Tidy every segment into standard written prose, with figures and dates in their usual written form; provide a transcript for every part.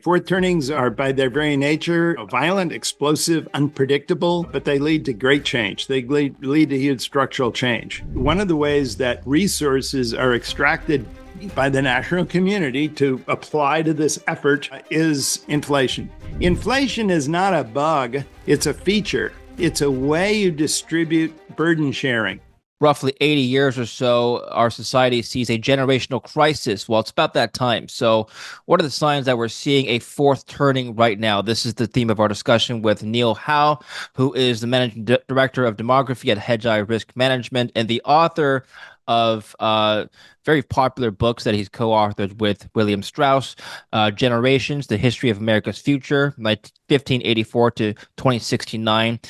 Fourth turnings are by their very nature violent, explosive, unpredictable, but they lead to great change. They lead to huge structural change. One of the ways that resources are extracted by the national community to apply to this effort is inflation. Inflation is not a bug, it's a feature. It's a way you distribute burden sharing. Roughly 80 years or so, our society sees a generational crisis. Well, it's about that time. So what are the signs that we're seeing a fourth turning right now? This is the theme of our discussion with Neil Howe, who is the Managing Director of Demography at Hedgeye Risk Management and the author of very popular books that he's co-authored with William Strauss, Generations, The History of America's Future, 1584 to 2069,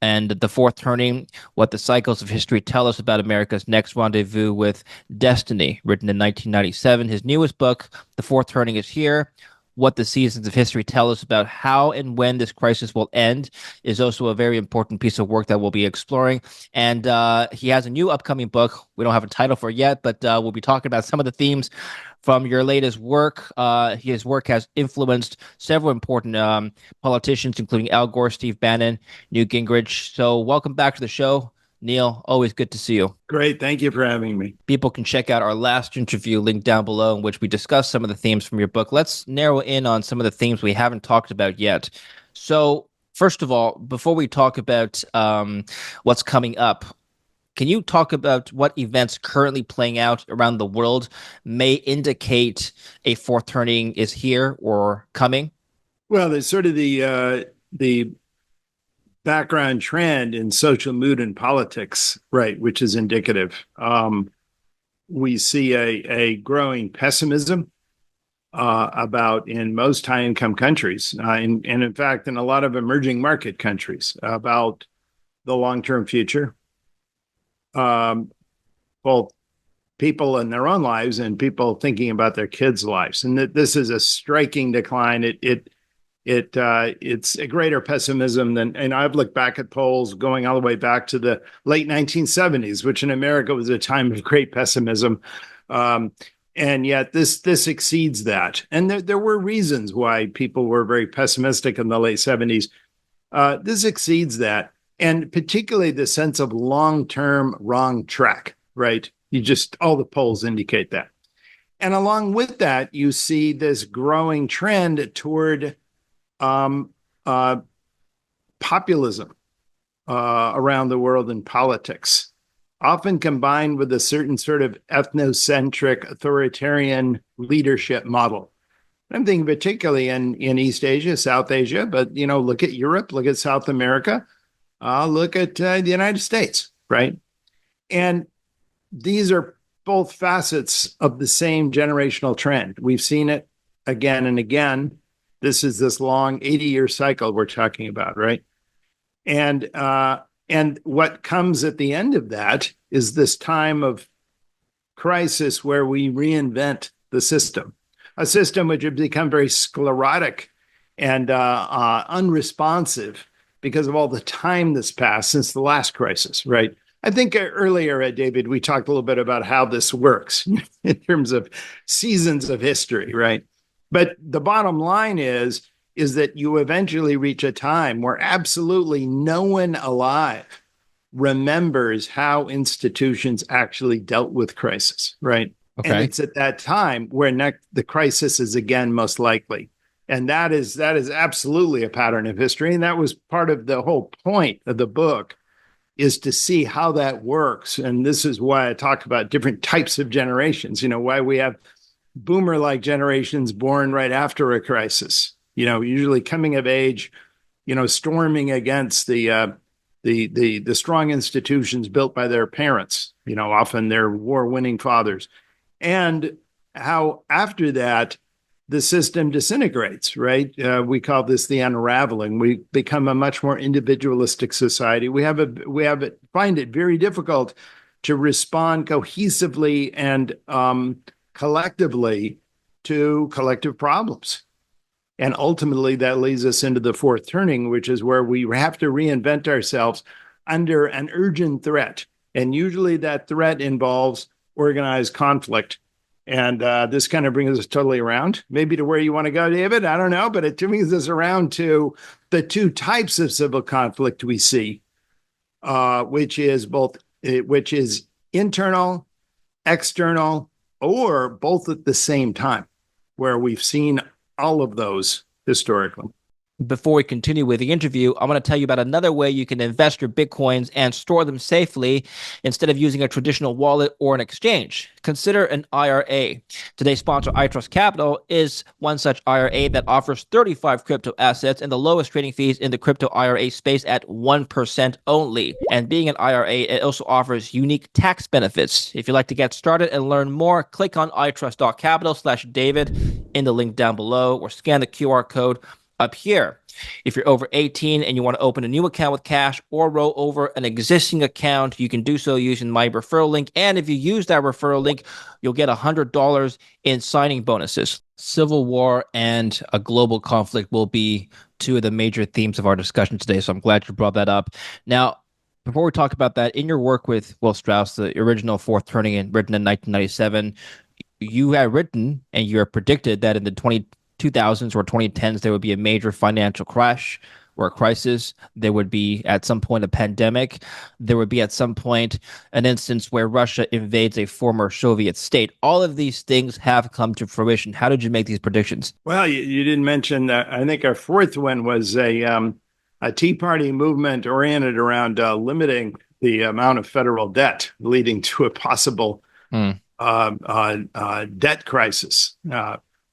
and The Fourth Turning, What the Cycles of History Tell Us About America's Next Rendezvous with Destiny, written in 1997. His newest book, The Fourth Turning, is here. What the Seasons of History Tell Us About How and When This Crisis Will End is also a very important piece of work that we'll be exploring. And he has a new upcoming book. We don't have a title for it yet, but we'll be talking about some of the themes from your latest work. His work has influenced several important politicians, including Al Gore, Steve Bannon, Newt Gingrich. So welcome back to the show, Neil. Always good to see you. Great. Thank you for having me. People can check out our last interview linked down below in which we discuss some of the themes from your book. Let's narrow in on some of the themes we haven't talked about yet. So first of all, before we talk about what's coming up, can you talk about what events currently playing out around the world may indicate a fourth turning is here or coming? Well, there's sort of the background trend in social mood and politics, right, which is indicative. We see a growing pessimism about, in most high-income countries, and in fact, in a lot of emerging market countries, about the long-term future. Both people in their own lives and people thinking about their kids' lives. And this is a striking decline. It's a greater pessimism than, and I've looked back at polls going all the way back to the late 1970s, which in America was a time of great pessimism. And yet this exceeds that. And there were reasons why people were very pessimistic in the late 70s. This exceeds that. And particularly the sense of long-term wrong track, right? All the polls indicate that. And along with that, you see this growing trend toward populism around the world in politics, often combined with a certain sort of ethnocentric authoritarian leadership model. I'm thinking particularly in East Asia, South Asia, but look at Europe, look at South America, look at the United States, right? And these are both facets of the same generational trend. We've seen it again and again. This is this long 80-year cycle we're talking about, right? And what comes at the end of that is this time of crisis where we reinvent the system, a system which had become very sclerotic and unresponsive because of all the time that's passed since the last crisis, right? I think earlier, David, we talked a little bit about how this works in terms of seasons of history, right? But the bottom line is that you eventually reach a time where absolutely no one alive remembers how institutions actually dealt with crisis, right? Okay. And it's at that time where the crisis is again most likely. And that is absolutely a pattern of history. And that was part of the whole point of the book, is to see how that works. And this is why I talk about different types of generations, why we have boomer-like generations born right after a crisis, usually coming of age, storming against the strong institutions built by their parents, often their war-winning fathers. And how after that, the system disintegrates, right? We call this the unraveling. We become a much more individualistic society. We find it very difficult to respond cohesively and collectively to collective problems. And ultimately, that leads us into the fourth turning, which is where we have to reinvent ourselves under an urgent threat. And usually that threat involves organized conflict And this kind of brings us totally around, maybe to where you want to go, David. I don't know, but it brings us around to the two types of civil conflict we see, which is internal, external, or both at the same time, where we've seen all of those historically. Before we continue with the interview, I'm going to tell you about another way you can invest your Bitcoins and store them safely instead of using a traditional wallet or an exchange. Consider an IRA. Today's sponsor, iTrust Capital, is one such IRA that offers 35 crypto assets and the lowest trading fees in the crypto IRA space at 1% only. And being an IRA, it also offers unique tax benefits. If you'd like to get started and learn more, click on itrust.capital/David in the link down below or scan the QR code up here. If you're over 18 and you want to open a new account with cash or roll over an existing account, you can do so using my referral link. And if you use that referral link, you'll get $100 in signing bonuses. Civil war and a global conflict will be two of the major themes of our discussion today. So I'm glad you brought that up. Now, before we talk about that, in your work with Will Strauss, the original Fourth Turning written in 1997, you had written and you had predicted that in the 2000s or 2010s, there would be a major financial crash or a crisis. There would be at some point a pandemic. There would be at some point an instance where Russia invades a former Soviet state. All of these things have come to fruition. How did you make these predictions? Well, you didn't mention, I think our fourth one was a Tea Party movement oriented around limiting the amount of federal debt, leading to a possible debt crisis.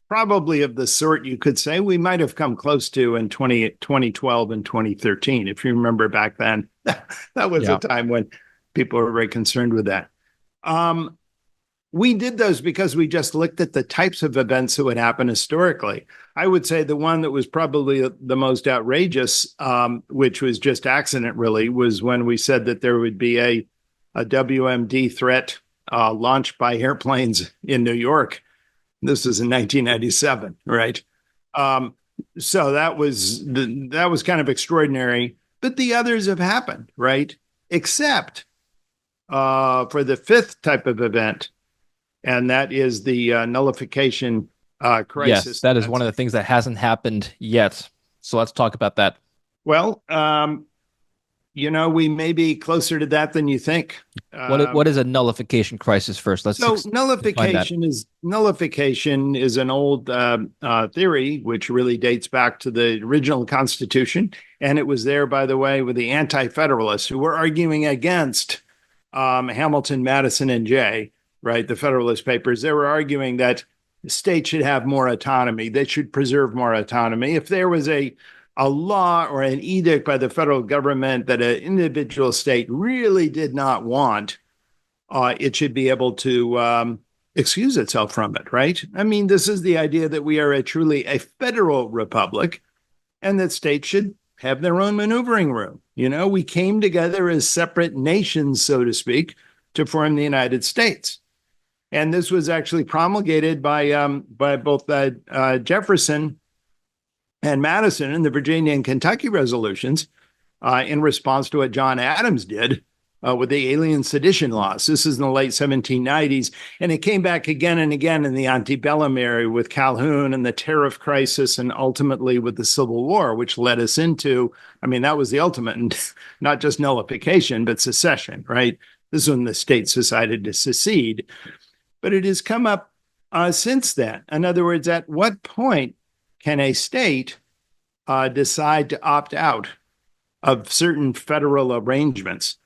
Probably of the sort you could say we might have come close to in 2012 and 2013. If you remember back then, that was a time when people were very concerned with that. We did those because we just looked at the types of events that would happen historically. I would say the one that was probably the most outrageous, which was just accident really, was when we said that there would be a WMD threat launched by airplanes in New York. This was in 1997, right? So that was kind of extraordinary. But the others have happened, right? Except for the fifth type of event, and that is the nullification crisis. Yes, that is one of the things that hasn't happened yet. So let's talk about that. Well, we may be closer to that than you think. What is a nullification crisis first? Nullification is an old theory which really dates back to the original Constitution, and it was there, by the way, with the anti-federalists who were arguing against Hamilton, Madison, and Jay, right? The Federalist Papers. They were arguing that states should have more autonomy. They should preserve more autonomy. If there was a law or an edict by the federal government that an individual state really did not want, it should be able to excuse itself from it, right? I mean, this is the idea that we are truly a federal republic and that states should have their own maneuvering room. We came together as separate nations, so to speak, to form the United States. And this was actually promulgated by both Jefferson and Madison in the Virginia and Kentucky resolutions in response to what John Adams did with the alien sedition laws. This is in the late 1790s. And it came back again and again in the antebellum era with Calhoun and the tariff crisis, and ultimately with the Civil War, which led us into, that was the ultimate, and not just nullification, but secession, right? This is when the states decided to secede. But it has come up since then. In other words, at what point can a state decide to opt out of certain federal arrangements?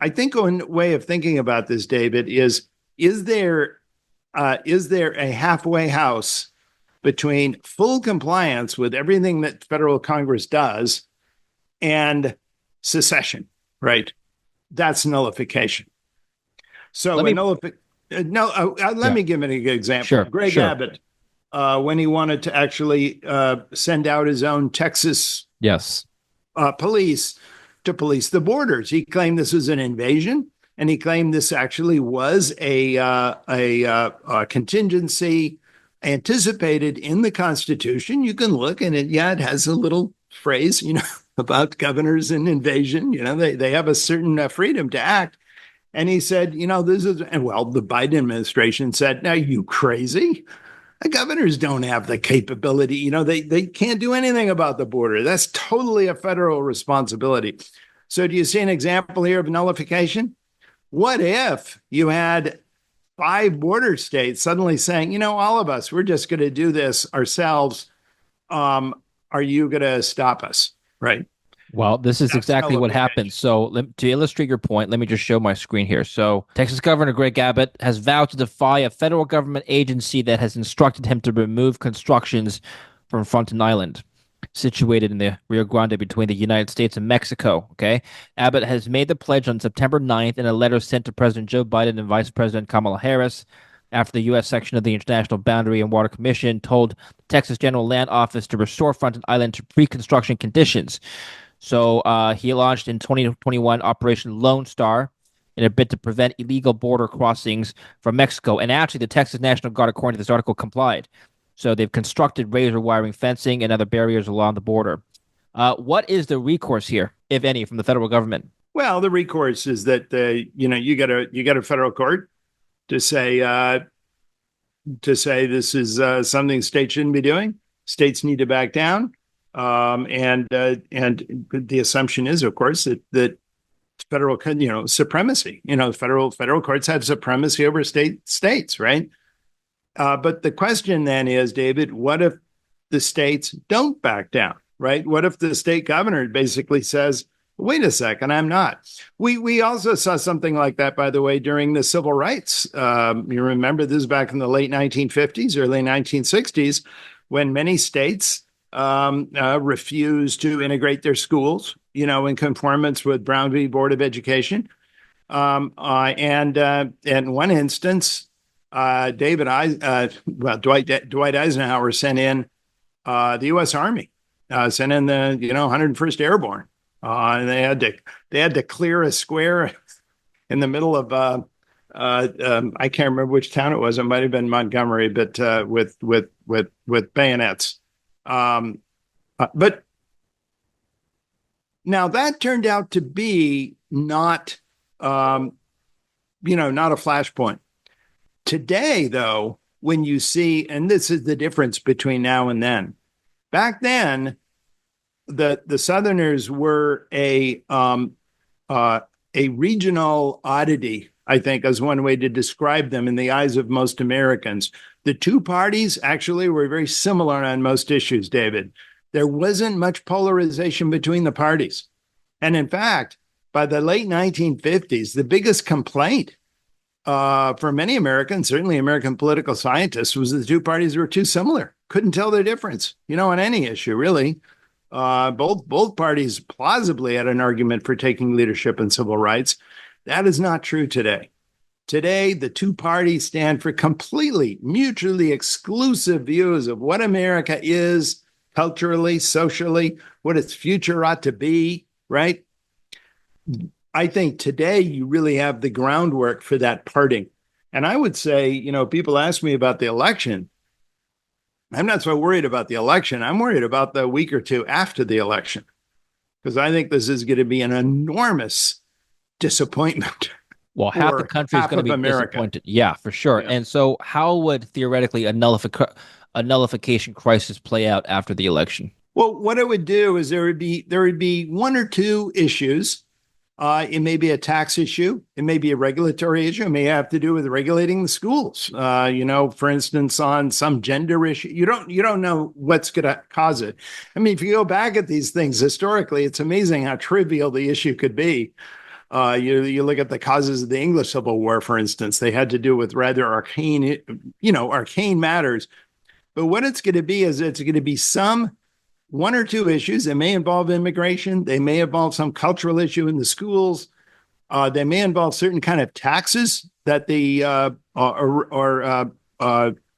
I think one way of thinking about this, David, is there a halfway house between full compliance with everything that federal Congress does and secession, right? That's nullification. So let me give an example. Sure, Greg Abbott, when he wanted to actually send out his own Texas police to police the borders, he claimed this was an invasion, and he claimed this actually was a contingency anticipated in the Constitution. You can look, and it has a little phrase, about governors and invasion. They have a certain freedom to act. And he said, and well, the Biden administration said, now you crazy? The governors don't have the capability. They can't do anything about the border. That's totally a federal responsibility. So do you see an example here of nullification? What if you had 5 border states suddenly saying, all of us, we're just going to do this ourselves. Are you going to stop us? Right. Well, this is That's exactly what nullification. happened. So, to illustrate your point, let me just show my screen here. So, Texas Governor Greg Abbott has vowed to defy a federal government agency that has instructed him to remove constructions from Fronten Island, situated in the Rio Grande between the United States and Mexico. Okay. Abbott has made the pledge on September 9th in a letter sent to President Joe Biden and Vice President Kamala Harris after the U.S. section of the International Boundary and Water Commission told the Texas General Land Office to restore Fronten Island to pre-construction conditions. So he launched in 2021 Operation Lone Star in a bid to prevent illegal border crossings from Mexico. And actually, the Texas National Guard, according to this article, complied. So they've constructed razor wiring fencing and other barriers along the border. What is the recourse here, if any, from the federal government? Well, the recourse is that you got a federal court to say this is something states shouldn't be doing. States need to back down. And the assumption is, of course, that federal, supremacy. Federal courts have supremacy over states, right? But the question then is, David, what if the states don't back down, right? What if the state governor basically says, wait a second, I'm not. We also saw something like that, by the way, during the civil rights. You remember this back in the late 1950s, early 1960s, when many states refused to integrate their schools, in conformance with Brown v. Board of Education. And in one instance, Dwight Eisenhower sent in the U.S. Army, sent in the 101st Airborne, and they had to clear a square in the middle of I can't remember which town it was. It might have been Montgomery, but with bayonets. But now that turned out to be not a flashpoint. Today, though, when you see, and this is the difference between now and then, back then, the Southerners were a regional oddity, I think, as one way to describe them in the eyes of most Americans. The two parties actually were very similar on most issues, David. There wasn't much polarization between the parties. And in fact, by the late 1950s, the biggest complaint for many Americans, certainly American political scientists, was the two parties were too similar. Couldn't tell the difference, on any issue, really. Both parties plausibly had an argument for taking leadership in civil rights. That is not true today. Today, the two parties stand for completely mutually exclusive views of what America is culturally, socially, what its future ought to be, right? I think today you really have the groundwork for that parting. And I would say, people ask me about the election. I'm not so worried about the election. I'm worried about the week or two after the election, because I think this is going to be an enormous disappointment. Well, half the country is going to be disappointed. Yeah, for sure. Yeah. And so how would theoretically a nullification crisis play out after the election? Well, what it would do is there would be one or two issues. It may be a tax issue. It may be a regulatory issue. It may have to do with regulating the schools. For instance, on some gender issue, you don't know what's going to cause it. I mean, if you go back at these things historically, it's amazing how trivial the issue could be. You look at the causes of the English Civil War, for instance. They had to do with rather arcane matters. But what it's going to be is it's going to be some one or two issues. They may involve immigration. They may involve some cultural issue in the schools. They may involve certain kind of taxes that the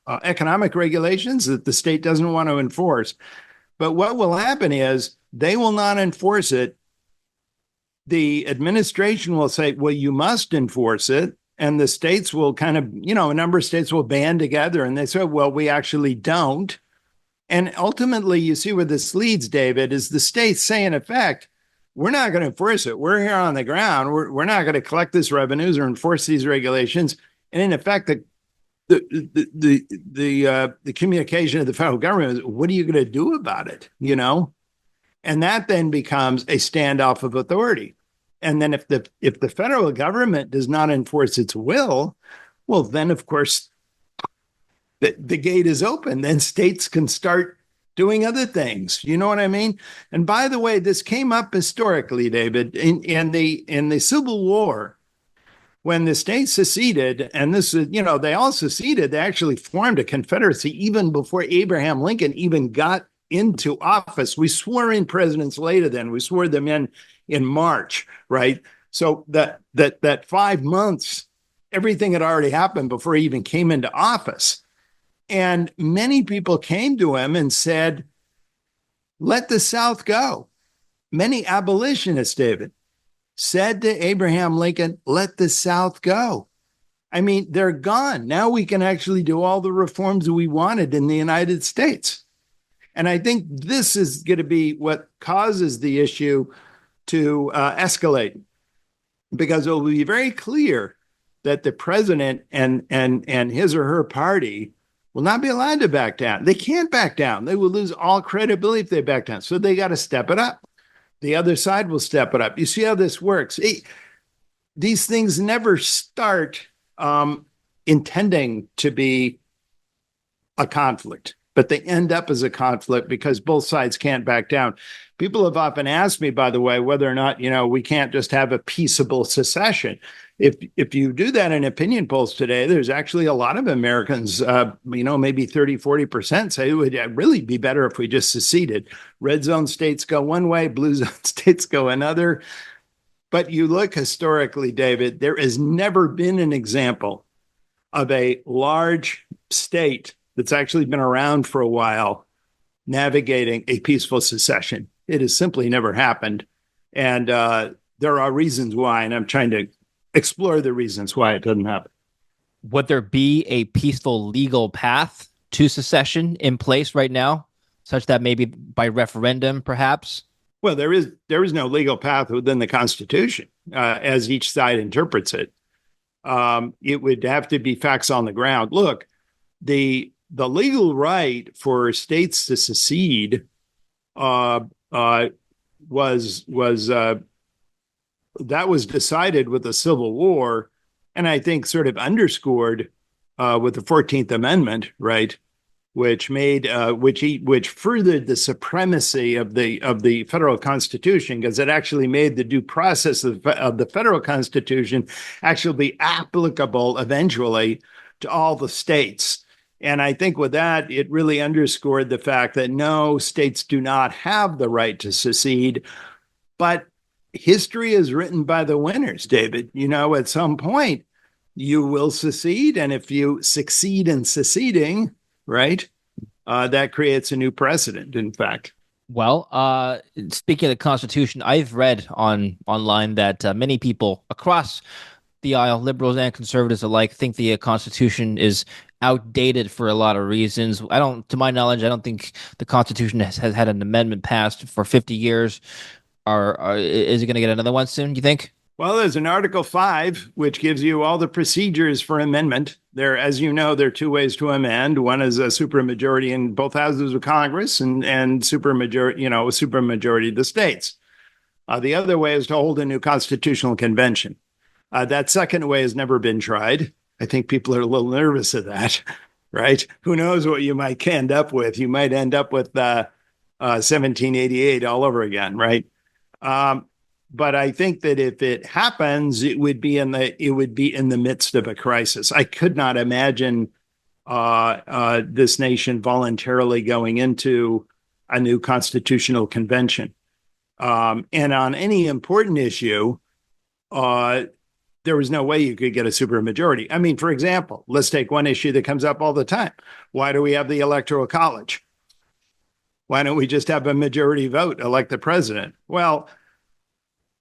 economic regulations that the state doesn't want to enforce. But what will happen is they will not enforce it. The administration will say, well, you must enforce it. And the states will kind of, a number of states will band together and they say, well, we actually don't. And ultimately, you see where this leads, David, is the states say, in effect, we're not going to enforce it. We're here on the ground. We're not going to collect these revenues or enforce these regulations. And in effect, the communication of the federal government is, what are you going to do about it? You know, and that then becomes a standoff of authority. And then if the federal government does not enforce its will, well, then of course the gate is open. Then states can start doing other things. You know what I mean? And by the way, this came up historically, David, in the Civil War. When the states seceded, and this is, you know, they all seceded, they actually formed a confederacy even before Abraham Lincoln even got into office. We swore in presidents later then. We swore them in March, right? So that 5 months, everything had already happened before he even came into office. And many people came to him and said, let the South go. Many abolitionists, David, said to Abraham Lincoln, let the South go. I mean, they're gone. Now we can actually do all the reforms we wanted in the United States. And I think this is going to be what causes the issue to escalate, because it will be very clear that the president and his or her party will not be allowed to back down. They can't back down. They will lose all credibility if they back down. So they got to step it up. The other side will step it up. You see how this works. These things never start intending to be a conflict, but they end up as a conflict because both sides can't back down. People have often asked me, by the way, whether or not, you know, we can't just have a peaceable secession. If you do that in opinion polls today, there's actually a lot of Americans, you know, maybe 30-40% say it would really be better if we just seceded. Red zone states go one way, blue zone states go another. But you look historically, David, there has never been an example of a large state that's actually been around for a while navigating a peaceful secession. It has simply never happened. And there are reasons why, and I'm trying to explore the reasons why it doesn't happen. Would there be a peaceful legal path to secession in place right now, such that maybe by referendum, perhaps? Well, there is no legal path within the Constitution, as each side interprets it. It would have to be facts on the ground. Look, the legal right for states to secede that was decided with the Civil War, and I think sort of underscored with the 14th Amendment, right, which made which furthered the supremacy of the federal Constitution, because it actually made the due process of the federal Constitution actually be applicable eventually to all the states. And I think with that, it really underscored the fact that no, states do not have the right to secede, but history is written by the winners, David. You know, at some point, you will secede. And if you succeed in seceding, right, that creates a new precedent, in fact. Well, speaking of the Constitution, I've read online that many people across the aisle, liberals and conservatives alike, think the Constitution is outdated for a lot of reasons. To my knowledge, I don't think the Constitution has had an amendment passed for 50 years. Is it going to get another one soon, do you think? Well, there's an Article 5, which gives you all the procedures for amendment. As you know, there are two ways to amend. One is a supermajority in both houses of Congress and supermajority, a supermajority of the states. The other way is to hold a new constitutional convention. That second way has never been tried. I think people are a little nervous of that, right? Who knows what you might end up with? You might end up with 1788 all over again, right? But I think that if it happens, it would be in the midst of a crisis. I could not imagine this nation voluntarily going into a new constitutional convention. And on any important issue, there was no way you could get a supermajority. I mean, for example, let's take one issue that comes up all the time. Why do we have the Electoral College? Why don't we just have a majority vote, elect the president? Well,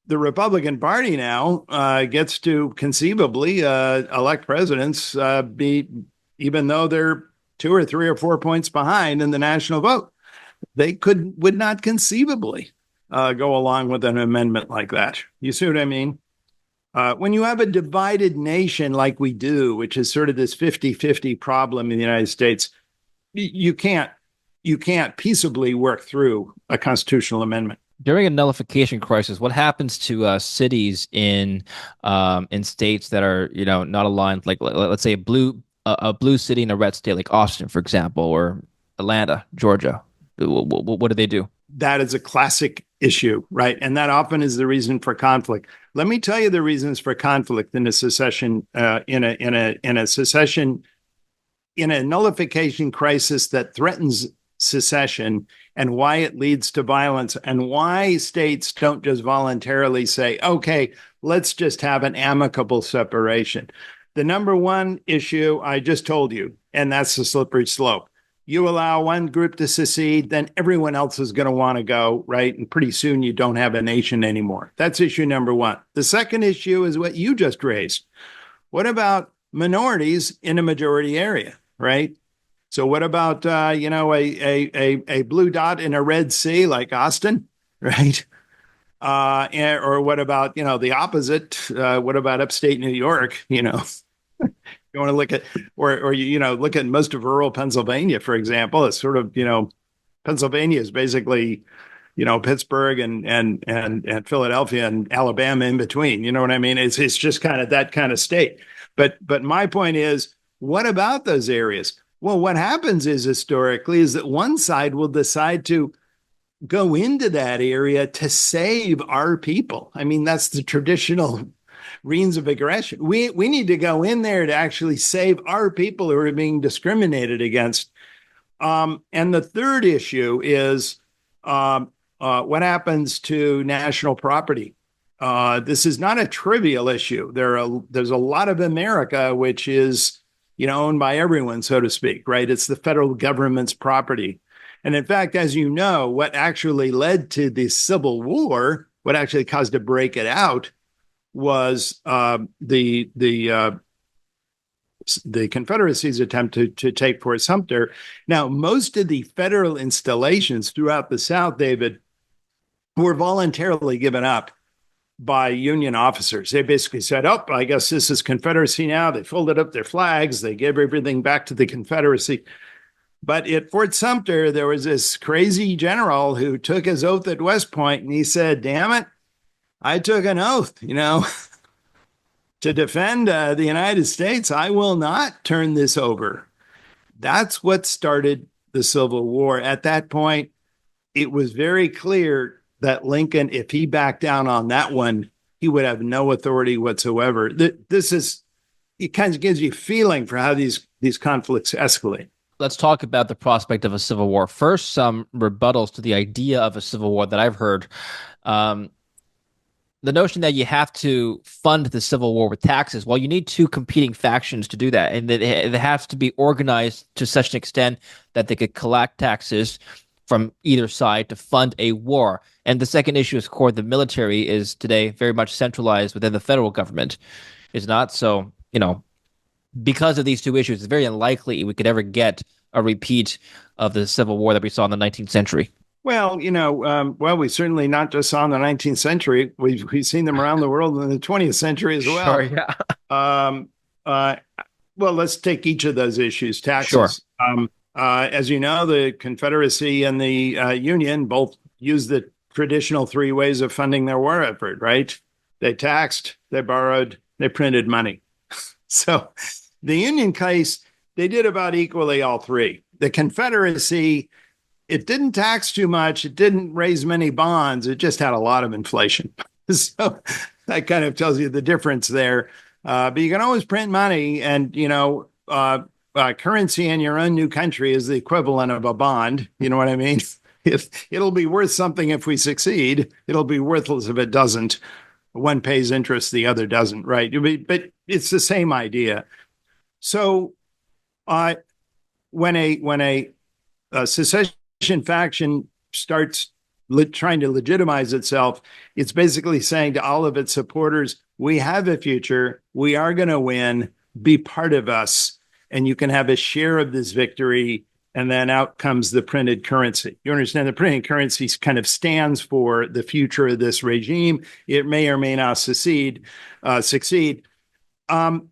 the Republican Party now gets to conceivably elect presidents, even though they're 2 or 3 or 4 points behind in the national vote. They would not conceivably go along with an amendment like that. You see what I mean? When you have a divided nation like we do, which is sort of this 50-50 problem in the United States, you can't peaceably work through a constitutional amendment. During a nullification crisis, what happens to cities in states that are not aligned? Like let's say a blue city and a red state, like Austin, for example, or Atlanta, Georgia. What do they do? That is a classic issue, right? And that often is the reason for conflict. Let me tell you the reasons for conflict in a secession, in a nullification crisis that threatens secession, and why it leads to violence, and why states don't just voluntarily say, okay, let's just have an amicable separation. The number one issue I just told you, and that's the slippery slope. You allow one group to secede, then everyone else is going to want to go, right? And pretty soon you don't have a nation anymore. That's issue number one. The second issue is what you just raised. What about minorities in a majority area, right? So what about a blue dot in a red sea like Austin, right? Or what about the opposite? What about upstate New York? You want to look at, or look at most of rural Pennsylvania, for example. It's sort of Pennsylvania is basically Pittsburgh and Philadelphia and Alabama in between. You know what I mean? It's just kind of that kind of state. But my point is, what about those areas? Well, what happens is historically is that one side will decide to go into that area to save our people. I mean, that's the traditional reins of aggression. We need to go in there to actually save our people who are being discriminated against. And the third issue is what happens to national property. This is not a trivial issue. There's a lot of America which is owned by everyone, so to speak, right? It's the federal government's property. And in fact, as you know, what actually led to the Civil War, what actually caused to break it out, was the Confederacy's attempt to take Fort Sumter. Now, most of the federal installations throughout the South, David, were voluntarily given up by Union officers. They basically said, oh, I guess this is Confederacy now. They folded up their flags. They gave everything back to the Confederacy. But at Fort Sumter, there was this crazy general who took his oath at West Point, and he said, damn it, I took an oath, to defend the United States. I will not turn this over. That's what started the Civil War. At that point, it was very clear that Lincoln, if he backed down on that one, he would have no authority whatsoever. It kind of gives you a feeling for how these conflicts escalate. Let's talk about the prospect of a civil war. First, some rebuttals to the idea of a civil war that I've heard. The notion that you have to fund the Civil War with taxes. Well, you need two competing factions to do that, and it has to be organized to such an extent that they could collect taxes from either side to fund a war. And the second issue is, of course, the military is today very much centralized within the federal government. Is not so, because of these two issues, it's very unlikely we could ever get a repeat of the Civil War that we saw in the 19th century. Well, we certainly not just saw in the 19th century. We've seen them around the world in the 20th century as well. Sure, yeah. Well, let's take each of those issues. Taxes. Sure. As you know, the Confederacy and the Union both used the traditional three ways of funding their war effort, right? They taxed, they borrowed, they printed money. So the Union case, they did about equally all three. The Confederacy, it didn't tax too much. It didn't raise many bonds. It just had a lot of inflation. So that kind of tells you the difference there. But you can always print money, and, currency in your own new country is the equivalent of a bond. You know what I mean? If it'll be worth something if we succeed, it'll be worthless if it doesn't. One pays interest, the other doesn't, right? But it's the same idea. So when a secession faction starts trying to legitimize itself, it's basically saying to all of its supporters, we have a future, we are going to win, be part of us, and you can have a share of this victory, and then out comes the printed currency. You understand the printed currency kind of stands for the future of this regime. It may or may not succeed. Um,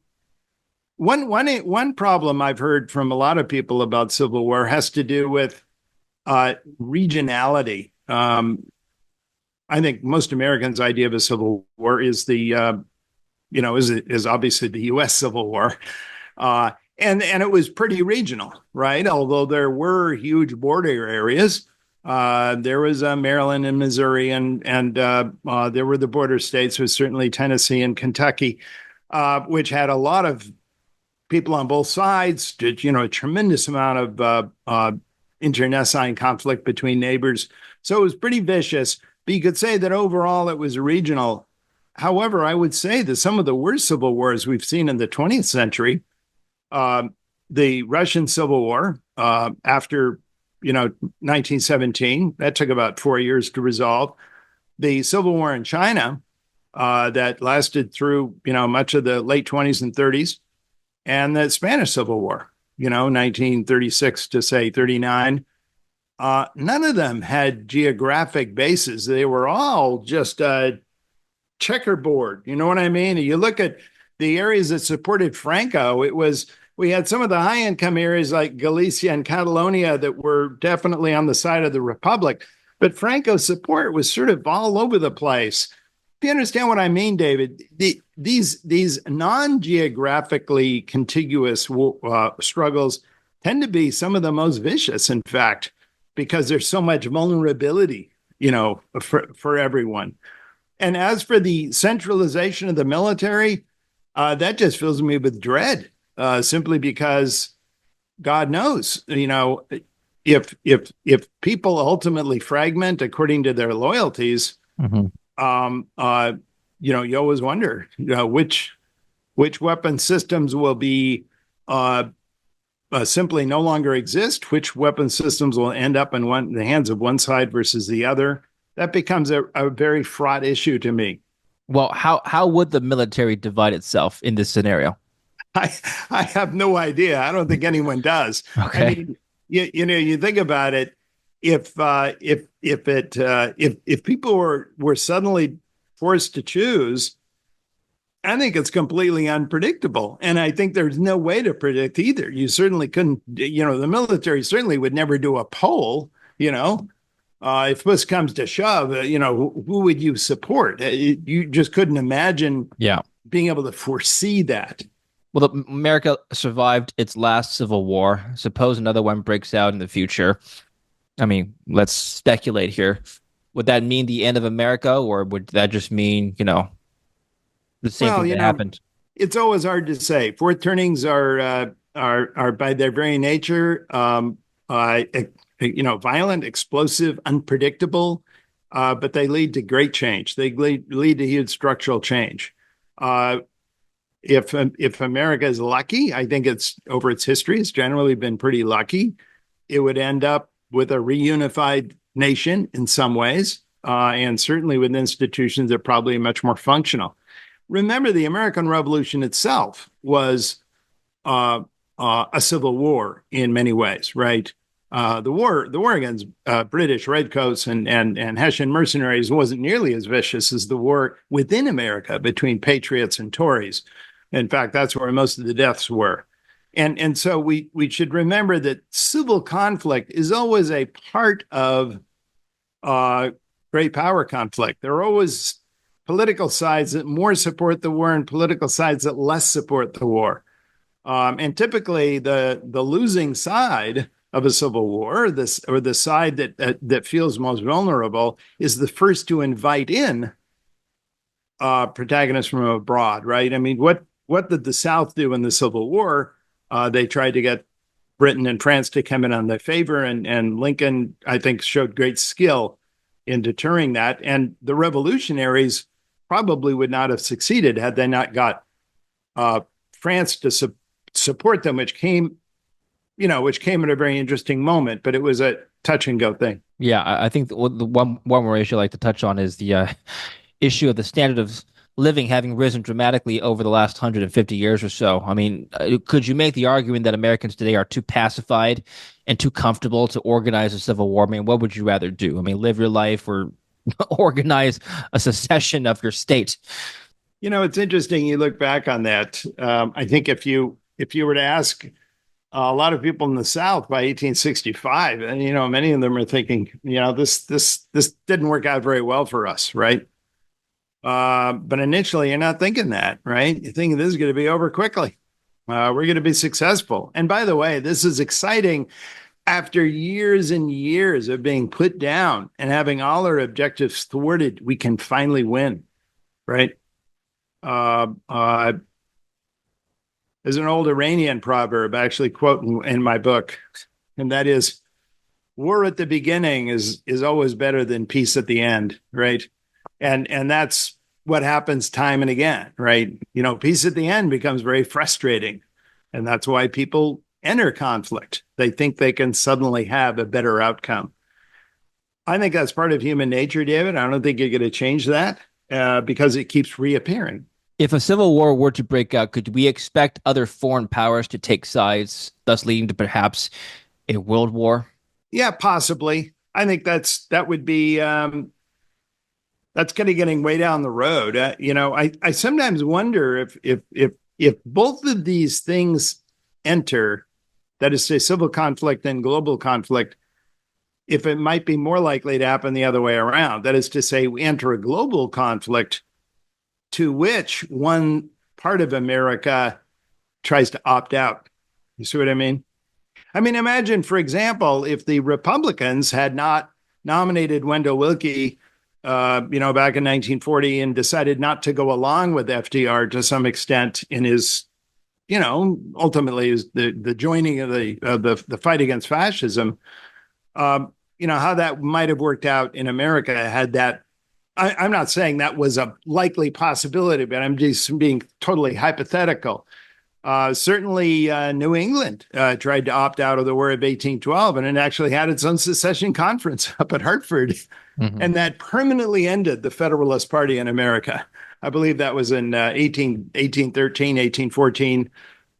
one problem I've heard from a lot of people about civil war has to do with regionality. I think most Americans' idea of a civil war is is obviously the U.S. Civil War, and it was pretty regional, right? Although there were huge border areas, there was Maryland and Missouri, and there were the border states, with certainly Tennessee and Kentucky, which had a lot of people on both sides. A tremendous amount of internecine conflict between neighbors. So it was pretty vicious. But you could say that overall it was regional. However, I would say that some of the worst civil wars we've seen in the 20th century, the Russian Civil War after 1917, that took about 4 years to resolve. The Civil War in China that lasted through much of the late 20s and 30s, and the Spanish Civil War, 1936 to say 39. None of them had geographic bases. They were all just checkerboard. You know what I mean? You look at the areas that supported Franco, we had some of the high income areas like Galicia and Catalonia that were definitely on the side of the Republic. But Franco's support was sort of all over the place. If you understand what I mean, David, these non-geographically contiguous struggles tend to be some of the most vicious, in fact, because there's so much vulnerability, for everyone. And as for the centralization of the military, that just fills me with dread, simply because God knows, if people ultimately fragment according to their loyalties, Mm-hmm. you always wonder, which weapon systems will be simply no longer exist, which weapon systems will end up in the hands of one side versus the other. That becomes a very fraught issue to me. Well, how would the military divide itself in this scenario? I have no idea. I don't think anyone does. I Okay. mean, you think about it. If people were suddenly forced to choose, I think it's completely unpredictable. And I think there's no way to predict either. You certainly couldn't, the military certainly would never do a poll, if push comes to shove, who would you support? You just couldn't imagine Yeah. being able to foresee that. Well, America survived its last civil war. Suppose another one breaks out in the future. I mean, let's speculate here. Would that mean the end of America, or would that just mean, the same Well, thing that happened? it's always hard to say. Fourth turnings are by their very nature, violent, explosive, unpredictable, but they lead to great change. They lead to huge structural change. If America is lucky, I think it's over its history, it's generally been pretty lucky. It would end up with a reunified nation in some ways, and certainly with institutions that are probably much more functional. Remember, the American Revolution itself was a civil war in many ways, right? The war against British redcoats and Hessian mercenaries wasn't nearly as vicious as the war within America between patriots and Tories. In fact, that's where most of the deaths were. And so we should remember that civil conflict is always a part of great power conflict. There are always political sides that more support the war and political sides that less support the war. And typically, the losing side of a civil war, the side that feels most vulnerable, is the first to invite in protagonists from abroad. Right? I mean, what did the South do in the Civil War? They tried to get Britain and France to come in on their favor, and Lincoln, I think, showed great skill in deterring that. And the revolutionaries probably would not have succeeded had they not got France to support them, which came at a very interesting moment, but it was a touch and go thing. Yeah, I think the one more issue I like to touch on is the issue of the standard of living having risen dramatically over the last 150 years or so. I mean, could you make the argument that Americans today are too pacified and too comfortable to organize a civil war? I mean, what would you rather do? I mean, live your life or organize a secession of your state? It's interesting. You look back on that. I think if you were to ask a lot of people in the South by 1865, and many of them are thinking, this didn't work out very well for us, right? But initially, you're not thinking that, right? You're thinking this is going to be over quickly. We're going to be successful. And by the way, this is exciting. After years and years of being put down and having all our objectives thwarted, we can finally win, right? Uh, uh, there's an old Iranian proverb, I actually quote in my book, and that is, "War at the beginning is always better than peace at the end," right? And that's what happens time and again, right? Peace at the end becomes very frustrating, and that's why people enter conflict. They think they can suddenly have a better outcome. I think that's part of human nature, David. I don't think you're going to change that because it keeps reappearing. If a civil war were to break out, could we expect other foreign powers to take sides, thus leading to perhaps a world war? Yeah, possibly. I think that would be that's kind of getting way down the road. I sometimes wonder if both of these things enter, that is to say, civil conflict and global conflict, if it might be more likely to happen the other way around. That is to say, we enter a global conflict to which one part of America tries to opt out. You see what I mean? I mean, imagine, for example, if the Republicans had not nominated Wendell Willkie, back in 1940 and decided not to go along with FDR to some extent in his, ultimately is the joining of the fight against fascism. How that might have worked out in America had that. I'm not saying that was a likely possibility, but I'm just being totally hypothetical. Certainly, New England tried to opt out of the War of 1812, and it actually had its own secession conference up at Hartford, and that permanently ended the Federalist Party in America. I believe that was in 1813, 1814.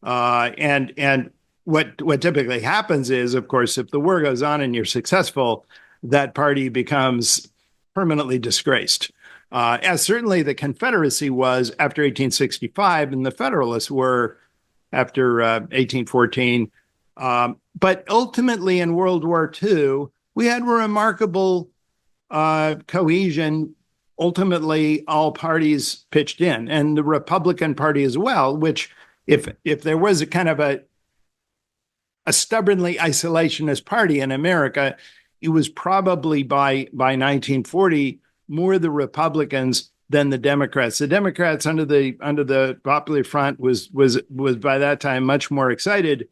And what typically happens is, of course, if the war goes on and you're successful, that party becomes permanently disgraced, as certainly the Confederacy was after 1865, and the Federalists were after 1814. But ultimately, in World War II, we had remarkable cohesion. Ultimately, all parties pitched in, and the Republican Party as well, which if there was a kind of a stubbornly isolationist party in America, it was probably by 1940 more the Republicans than the Democrats. The Democrats under the Popular Front was by that time much more excited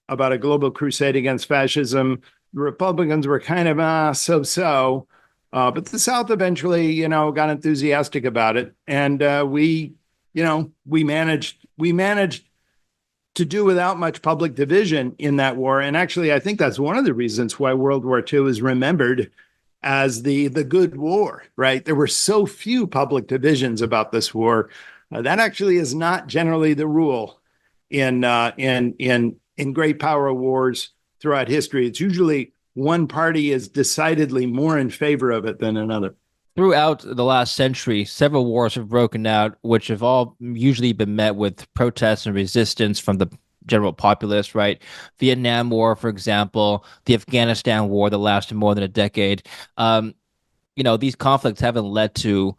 about a global crusade against fascism. The Republicans were kind of so-so, but the South eventually, got enthusiastic about it, and we managed to do without much public division in that war. And actually, I think that's one of the reasons why World War II is remembered as the good war, right? There were so few public divisions about this war. That actually is not generally the rule in great power wars throughout history. It's usually one party is decidedly more in favor of it than another. Throughout the last century, several wars have broken out, which have all usually been met with protests and resistance from the general populace, right? Vietnam War, for example, the Afghanistan War that lasted more than a decade. These conflicts haven't led to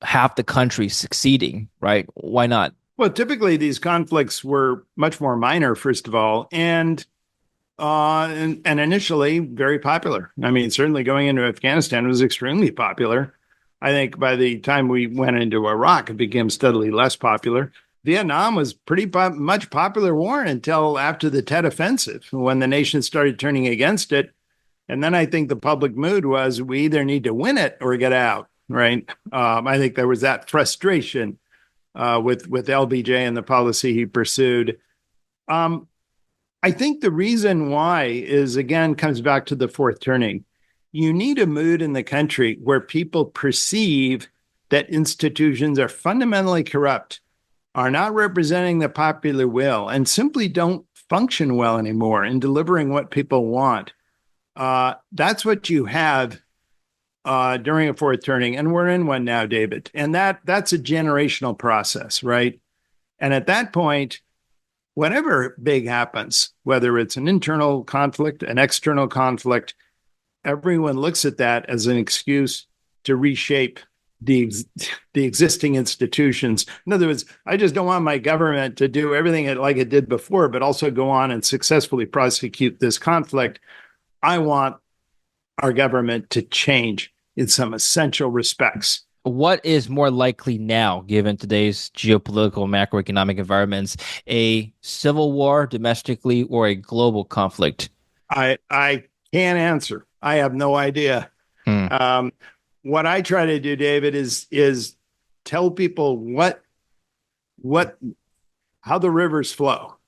half the country succeeding, right? Why not? Well, typically these conflicts were much more minor, first of all, and initially very popular. I mean, certainly going into Afghanistan was extremely popular. I think by the time we went into Iraq, it became steadily less popular. Vietnam was pretty much popular war until after the Tet Offensive, when the nation started turning against it. And then I think the public mood was we either need to win it or get out, right? I think there was that frustration with LBJ and the policy he pursued. I think the reason why is, again, comes back to the fourth turning. You need a mood in the country where people perceive that institutions are fundamentally corrupt, are not representing the popular will, and simply don't function well anymore in delivering what people want. That's what you have during a fourth turning, and we're in one now, David. And that's a generational process, right? And at that point, whatever big happens, whether it's an internal conflict, an external conflict, everyone looks at that as an excuse to reshape the existing institutions. In other words, I just don't want my government to do everything like it did before, but also go on and successfully prosecute this conflict. I want our government to change in some essential respects. What is more likely now, given today's geopolitical macroeconomic environments, a civil war domestically or a global conflict? I can't answer. I have no idea. Hmm. What I try to do, David, is tell people what how the rivers flow,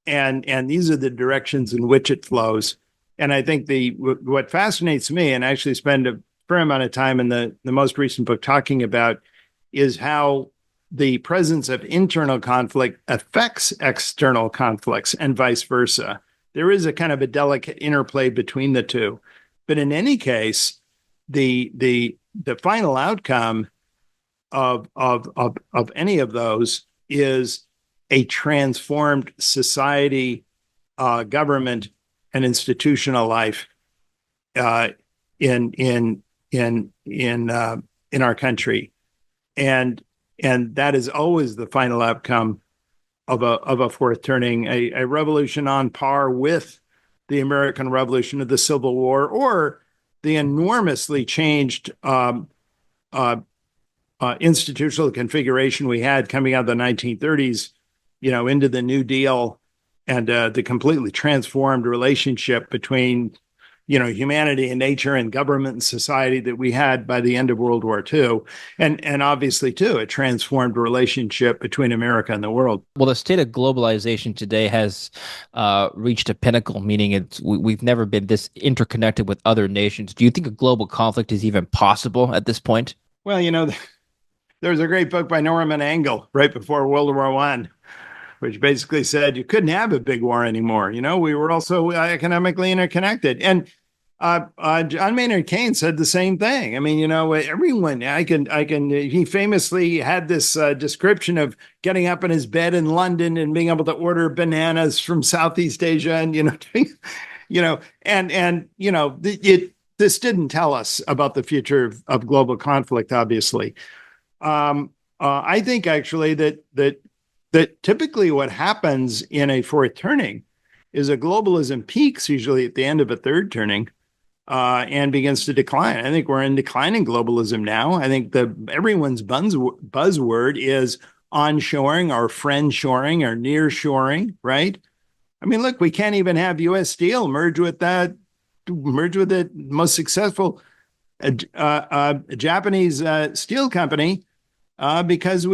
and these are the directions in which it flows. And I think what fascinates me, and I actually spend a fair amount of time in the most recent book talking about, is how the presence of internal conflict affects external conflicts and vice versa. There is a kind of a delicate interplay between the two. But in any case, the final outcome of any of those is a transformed society, government, and institutional life in our country, and that is always the final outcome of a fourth turning, a revolution on par with the American Revolution of the Civil War, or the enormously changed institutional configuration we had coming out of the 1930s, into the New Deal, and the completely transformed relationship between, humanity and nature and government and society that we had by the end of World War II. And obviously, too, a transformed relationship between America and the world. Well, the state of globalization today has reached a pinnacle, meaning we've never been this interconnected with other nations. Do you think a global conflict is even possible at this point? Well, there's a great book by Norman Angell right before World War I, which basically said you couldn't have a big war anymore. We were also economically interconnected. And John Maynard Keynes said the same thing. I mean, everyone, he famously had this description of getting up in his bed in London and being able to order bananas from Southeast Asia. And, this didn't tell us about the future of global conflict, obviously. I think actually that typically what happens in a fourth turning is a globalism peaks usually at the end of a third turning, and begins to decline. I think we're in declining globalism now. I think everyone's buzzword is onshoring or friendshoring or nearshoring, right? I mean, look, we can't even have U.S. Steel merge with the most successful Japanese steel company, because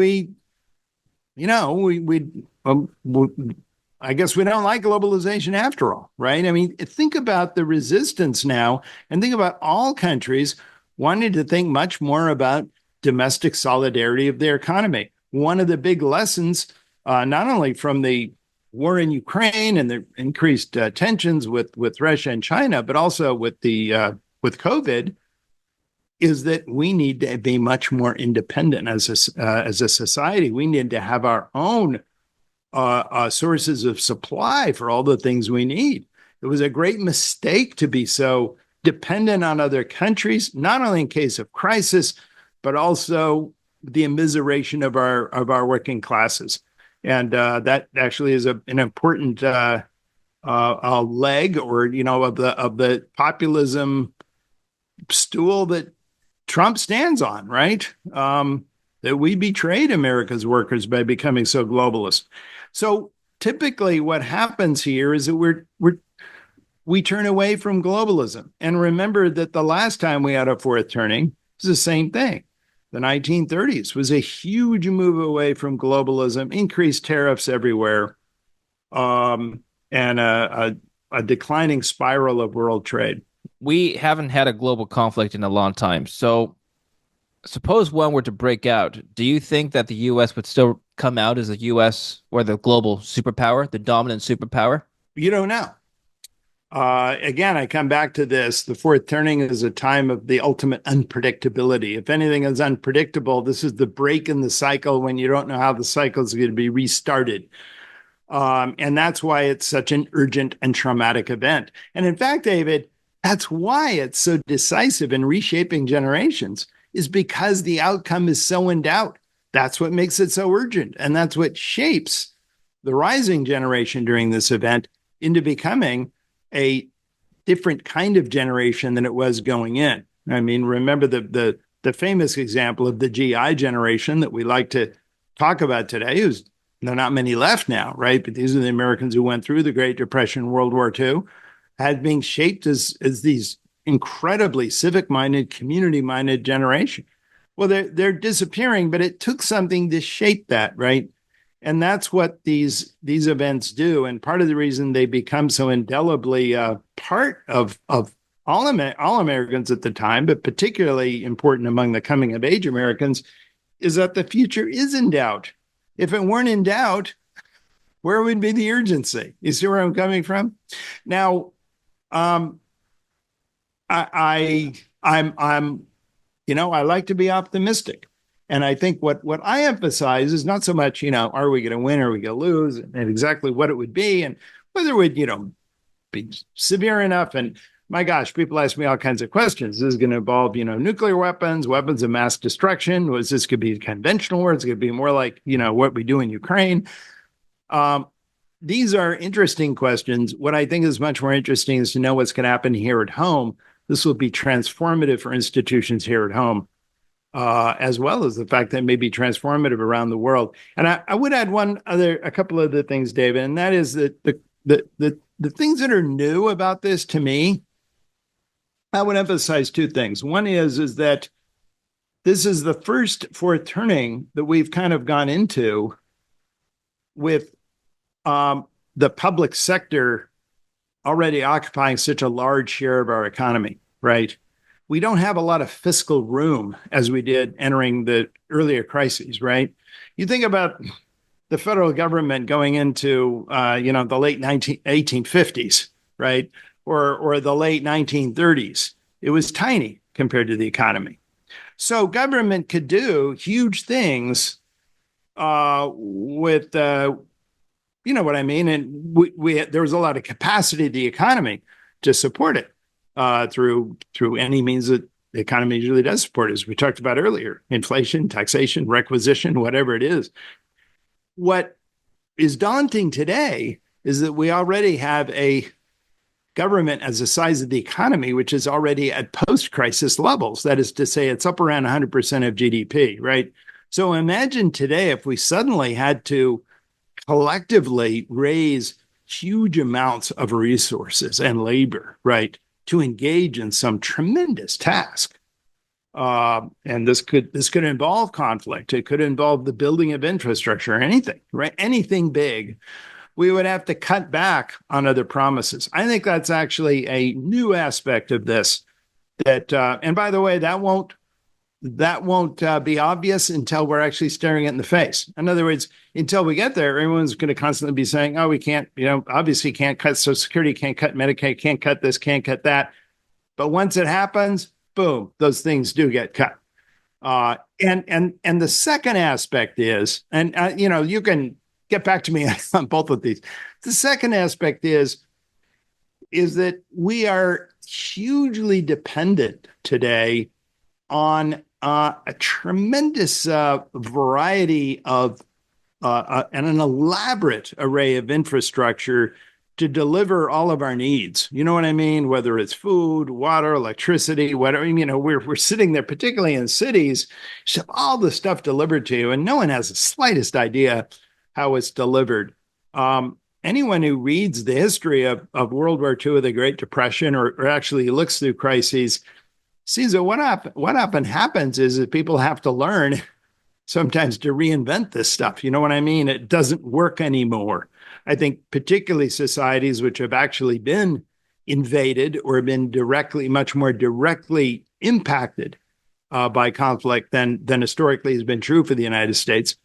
I guess we don't like globalization after all, right? I mean, think about the resistance now, and think about all countries wanting to think much more about domestic solidarity of their economy. One of the big lessons, not only from the war in Ukraine and the increased tensions with Russia and China, but also with COVID, is that we need to be much more independent as a society. We need to have our own sources of supply for all the things we need. It was a great mistake to be so dependent on other countries, not only in case of crisis, but also the immiseration of our working classes. And that actually is an important leg, or of the populism stool that Trump stands on, right? That we betrayed America's workers by becoming so globalist. So typically, what happens here is that we turn away from globalism, and remember that the last time we had a fourth turning was the same thing. The 1930s was a huge move away from globalism, increased tariffs everywhere, and a declining spiral of world trade. We haven't had a global conflict in a long time. So Suppose one were to break out, do you think that the US would still come out as a US or the global superpower, the dominant superpower? You don't know. Again, I come back to this. The fourth turning is a time of the ultimate unpredictability. If anything is unpredictable, this is the break in the cycle when you don't know how the cycle is going to be restarted. And that's why it's such an urgent and traumatic event. And in fact, David, that's why it's so decisive in reshaping generations, is because the outcome is so in doubt. That's what makes it so urgent. And that's what shapes the rising generation during this event into becoming a different kind of generation than it was going in. I mean, remember the famous example of the GI generation that we like to talk about today, who's there are not many left now, right? But these are the Americans who went through the Great Depression, World War II, had been shaped as these incredibly civic-minded, community-minded generation. Well, they're disappearing, but it took something to shape that, right? And that's what these events do. And part of the reason they become so indelibly part of all Americans at the time, but particularly important among the coming of age Americans, is that the future is in doubt. If it weren't in doubt, where would be the urgency? You see where I'm coming from? Now, I'm I like to be optimistic. And I think what I emphasize is not so much, are we going to win or are we going to lose, and exactly what it would be and whether it would, be severe enough. And my gosh, people ask me all kinds of questions. This is going to involve, nuclear weapons, weapons of mass destruction. Was this could be conventional war? It's going to be more like, what we do in Ukraine. These are interesting questions. What I think is much more interesting is to know what's going to happen here at home. This will be transformative for institutions here at home, as well as the fact that it may be transformative around the world. And I would add a couple of other things, David, and that is that the things that are new about this to me, I would emphasize two things. One is that this is the first fourth turning that we've kind of gone into with the public sector already occupying such a large share of our economy, right? We don't have a lot of fiscal room as we did entering the earlier crises, right? You think about the federal government going into, the late 1850s, right? Or the late 1930s. It was tiny compared to the economy. So government could do huge things with you know what I mean? And there was a lot of capacity of the economy to support it through any means that the economy usually does support, as we talked about earlier: inflation, taxation, requisition, whatever it is. What is daunting today is that we already have a government as the size of the economy, which is already at post-crisis levels. That is to say, it's up around 100% of GDP, right? So imagine today if we suddenly had to collectively raise huge amounts of resources and labor, right, to engage in some tremendous task. And this could involve conflict. It could involve the building of infrastructure, anything, right? Anything big. We would have to cut back on other promises. I think that's actually a new aspect of this. And by the way, that won't be obvious until we're actually staring it in the face. In other words, until we get there, everyone's going to constantly be saying, "Oh, we can't, obviously can't cut Social Security, can't cut Medicaid, can't cut this, can't cut that." But once it happens, boom, those things do get cut. And the second aspect is, and you can get back to me on both of these. The second aspect is that we are hugely dependent today on a tremendous variety of and an elaborate array of infrastructure to deliver all of our needs. You know what I mean? Whether it's food, water, electricity, whatever. We're sitting there, particularly in cities, you have all the stuff delivered to you, and no one has the slightest idea how it's delivered. Anyone who reads the history of World War II, or the Great Depression, or actually looks through crises, sees that what often happens is that people have to learn sometimes to reinvent this stuff. You know what I mean? It doesn't work anymore. I think particularly societies which have actually been invaded or been much more directly impacted by conflict than historically has been true for the United States.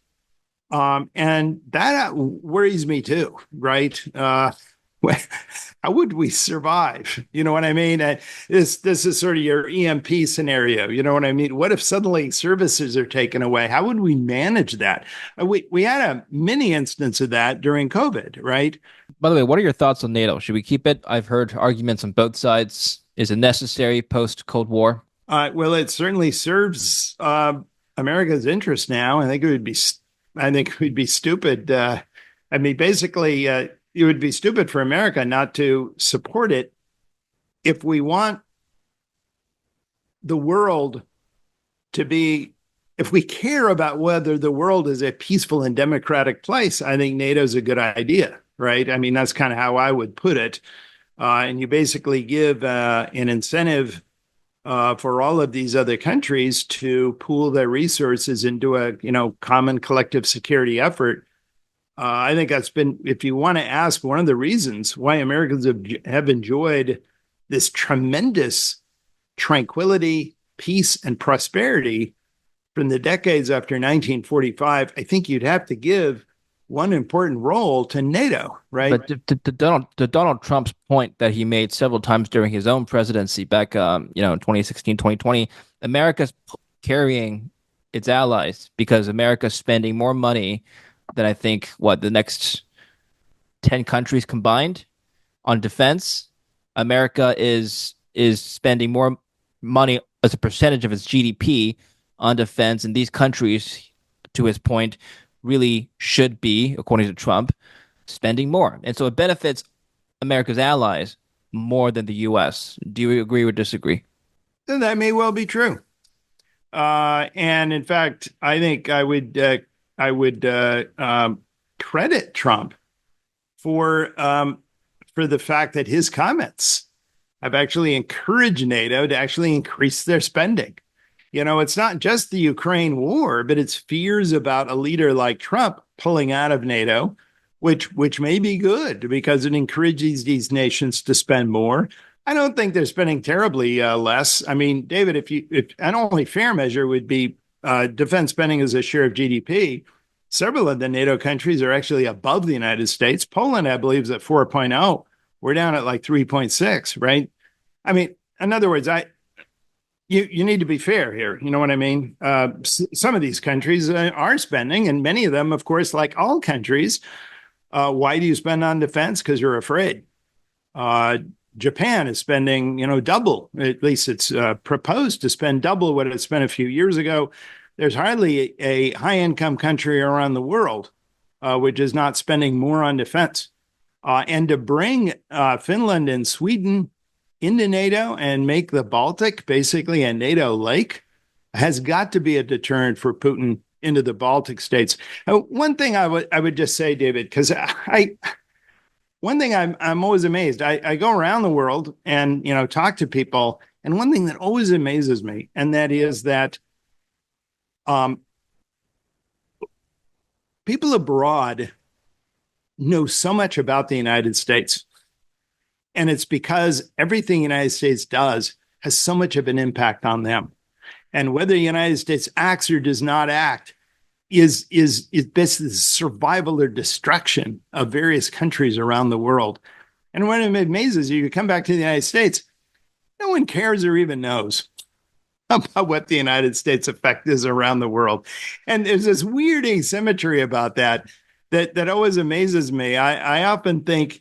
And that worries me too, right? How would we survive? You know what I mean? This is sort of your EMP scenario. You know what I mean? What if suddenly services are taken away? How would we manage that? We had a mini instance of that during COVID, right? By the way, what are your thoughts on NATO? Should we keep it? I've heard arguments on both sides. Is it necessary post Cold War? Well, it certainly serves America's interest now. I think it would be stupid. I mean, basically, it would be stupid for America not to support it if we want the world to be. If we care about whether the world is a peaceful and democratic place, I think NATO is a good idea, right? I mean, that's kind of how I would put it. And you basically give an incentive for all of these other countries to pool their resources into a common collective security effort. I think that's been, if you want to ask, one of the reasons why Americans have enjoyed this tremendous tranquility, peace, and prosperity from the decades after 1945. I think you'd have to give one important role to NATO, right? But to Donald Trump's point that he made several times during his own presidency back, in 2016, 2020, America's carrying its allies because America's spending more money than I think the next 10 countries combined on defense. America is spending more money as a percentage of its GDP on defense, and these countries, to his point, really should be, according to Trump, spending more. And so it benefits America's allies more than the U.S. Do you agree or disagree? And that may well be true. And in fact, I think I would credit Trump for the fact that his comments have actually encouraged NATO to actually increase their spending. It's not just the Ukraine war, but it's fears about a leader like Trump pulling out of NATO, which may be good because it encourages these nations to spend more. I don't think they're spending terribly less. I mean, David, if an only fair measure would be defense spending as a share of GDP, several of the NATO countries are actually above the United States. Poland, I believe, is at 4.0. We're down at like 3.6, right? I mean, in other words, you need to be fair here. You know what I mean? Some of these countries are spending, and many of them, of course, like all countries. Why do you spend on defense? Because you're afraid. Japan is spending, double. At least it's proposed to spend double what it spent a few years ago. There's hardly a high-income country around the world which is not spending more on defense. And to bring Finland and Sweden into NATO and make the Baltic basically a NATO lake has got to be a deterrent for Putin into the Baltic states. One thing I would just say, David, because one thing I'm always amazed. I go around the world and talk to people, and one thing that always amazes me, and that is that people abroad know so much about the United States. And it's because everything the United States does has so much of an impact on them. And whether the United States acts or does not act is basically survival or destruction of various countries around the world. And when it amazes you, you come back to the United States, no one cares or even knows about what the United States effect is around the world. And there's this weird asymmetry about that always amazes me. I often think,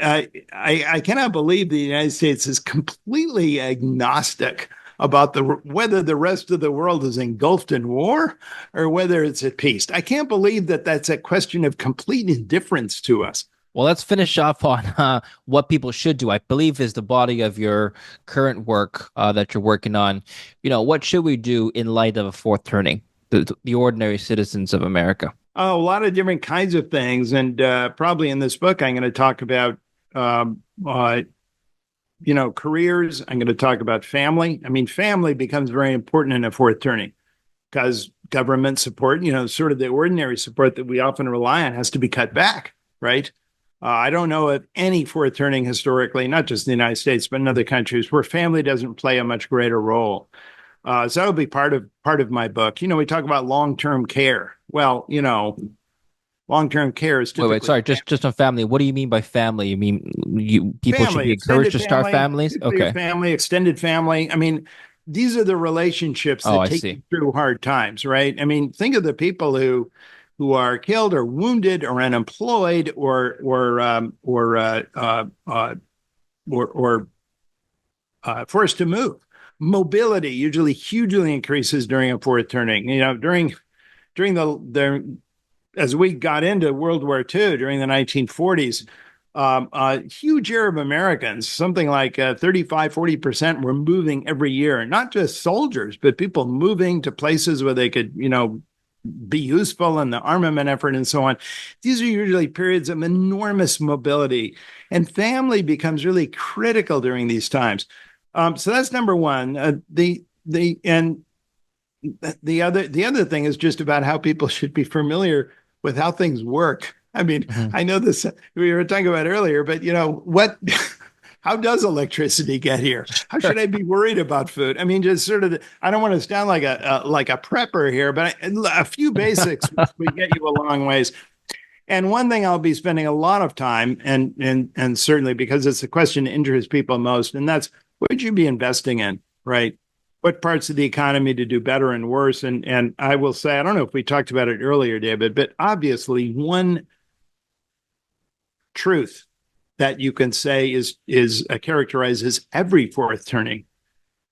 I cannot believe the United States is completely agnostic about whether the rest of the world is engulfed in war or whether it's at peace. I can't believe that that's a question of complete indifference to us. Well, let's finish off on what people should do. I believe is the body of your current work that you're working on. What should we do in light of a fourth turning, the ordinary citizens of America? Oh, a lot of different kinds of things. And probably in this book, I'm going to talk about careers. I'm going to talk about family. I mean, family becomes very important in a fourth turning because government support, sort of the ordinary support that we often rely on has to be cut back, right? I don't know of any fourth turning historically, not just in the United States, but in other countries where family doesn't play a much greater role. So that'll be part of my book. We talk about long-term care. Well, long-term care is Wait, typically sorry, just on family. What do you mean by family? You mean people should family, be encouraged extended to start family, families? nuclear Okay. family, extended family. I mean, these are the relationships Oh, that I take see. you through hard times, right? I mean, think of the people who are killed or wounded or unemployed or forced to move. Mobility usually hugely increases during a fourth turning. During the as we got into World War II during the 1940s, a huge share of Americans, something like 35-40%, were moving every year. Not just soldiers, but people moving to places where they could, be useful in the armament effort and so on. These are usually periods of enormous mobility, and family becomes really critical during these times. So that's number one. The other thing is just about how people should be familiar with how things work. I mean, Mhm. I know this we were talking about earlier, but what how does electricity get here? How Sure. should I be worried about food? I mean, just sort of I don't want to sound like a prepper here, but a few basics would get you a long ways. And one thing I'll be spending a lot of time and certainly because it's the question that interests people most, and that's what would you be investing in, right? What parts of the economy to do better and worse? And I will say, I don't know if we talked about it earlier, David, but obviously one truth that you can say is characterizes every fourth turning.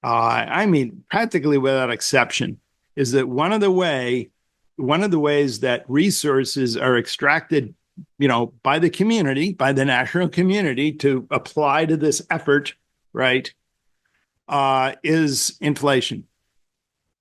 I mean, practically without exception, is that one of the ways that resources are extracted, by the community, by the national community to apply to this effort, right, is inflation.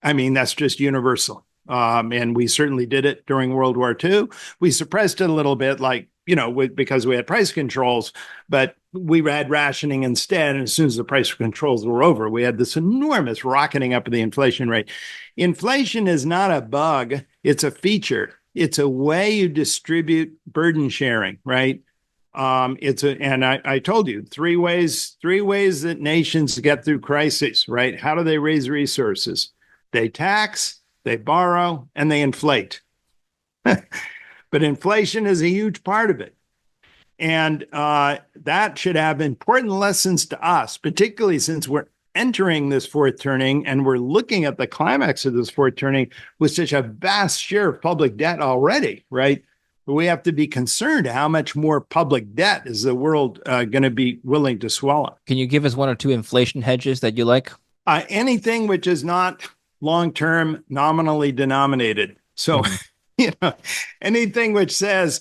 I mean, that's just universal. And we certainly did it during World War II. We suppressed it a little bit, like, because we had price controls, but we had rationing instead. And as soon as the price controls were over, we had this enormous rocketing up of the inflation rate. Inflation is not a bug, it's a feature. It's a way you distribute burden sharing, right? And I told you three ways that nations get through crises, right? How do they raise resources? They tax, they borrow, and they inflate. But inflation is a huge part of it. And that should have important lessons to us, particularly since we're entering this fourth turning and we're looking at the climax of this fourth turning with such a vast share of public debt already, right? We have to be concerned how much more public debt is the world going to be willing to swallow. Can you give us one or two inflation hedges that you like? Anything which is not long-term nominally denominated. So, Mhm. you know, anything which says